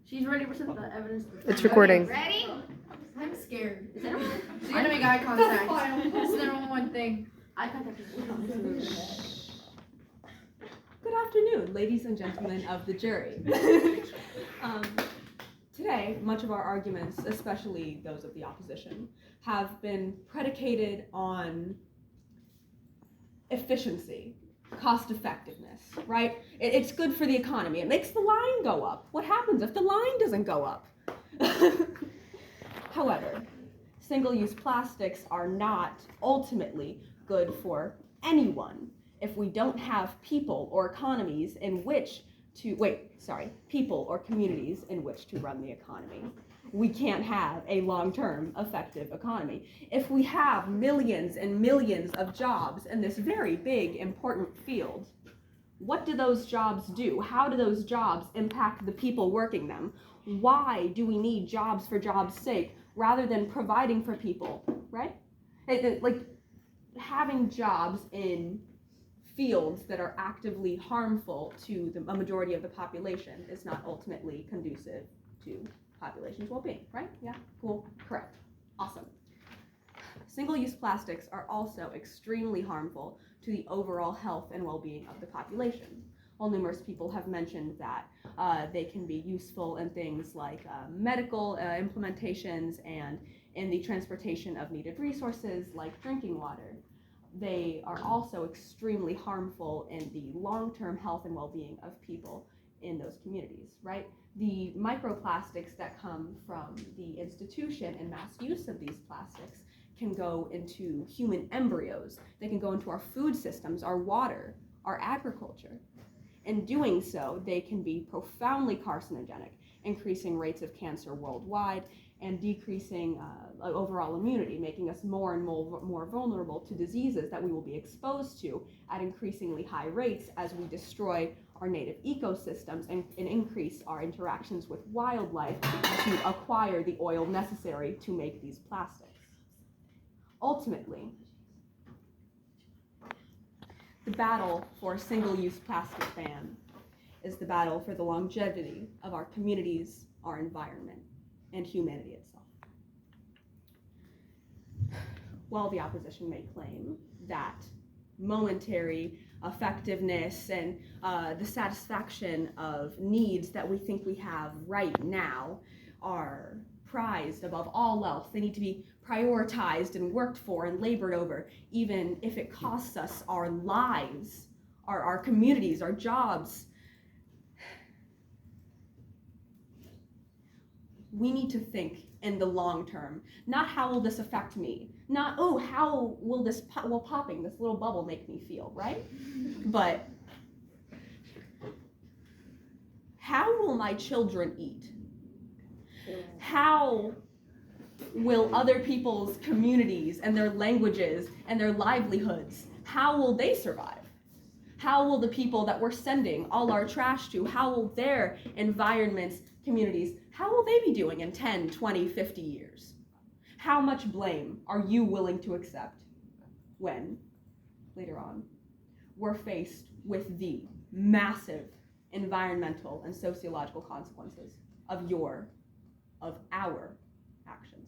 She's ready for the evidence. It's recording. Ready? I'm scared. Is anyone? She's gonna make eye contact. That's the number one thing. Eye contact is Good afternoon, ladies and gentlemen of the jury. Today, much of our arguments, especially those of the opposition, have been predicated on efficiency, cost effectiveness, right? It's good for the economy. It makes the line go up. What happens if the line doesn't go up? However, single-use plastics are not ultimately good for anyone if we don't have people or economies in which to, people or communities in which to run the economy. We can't have a long-term effective economy. If we have millions and millions of jobs in this very big, important field, what do those jobs do? How do those jobs impact the people working them? Why do we need jobs for jobs' sake rather than providing for people, right? Like having jobs in fields that are actively harmful to a majority of the population is not ultimately conducive to population's well-being, right? Yeah, cool, correct, awesome. Single-use plastics are also extremely harmful to the overall health and well-being of the population. While numerous people have mentioned that they can be useful in things like medical implementations and in the transportation of needed resources like drinking water, they are also extremely harmful in the long-term health and well-being of people in those communities, right? The microplastics that come from the institution and mass use of these plastics can go into human embryos. They can go into our food systems, our water, our agriculture. In doing so, they can be profoundly carcinogenic, increasing rates of cancer worldwide and decreasing overall immunity, making us more and more vulnerable to diseases that we will be exposed to at increasingly high rates as we destroy our native ecosystems and increase our interactions with wildlife to acquire the oil necessary to make these plastics. Ultimately, the battle for a single-use plastic ban is the battle for the longevity of our communities, our environment, and humanity itself. While the opposition may claim that momentary effectiveness and the satisfaction of needs that we think we have right now are prized above all else, they need to be prioritized and worked for and labored over, even if it costs us our lives, our communities, our jobs. We need to think in the long term, not how will this affect me, not, oh, how will popping this little bubble make me feel, right? But how will my children eat? How will other people's communities and their languages and their livelihoods, how will they survive? How will the people that we're sending all our trash to, how will their environments, communities, how will they be doing in 10, 20, 50 years? How much blame are you willing to accept when, later on, we're faced with the massive environmental and sociological consequences of our actions?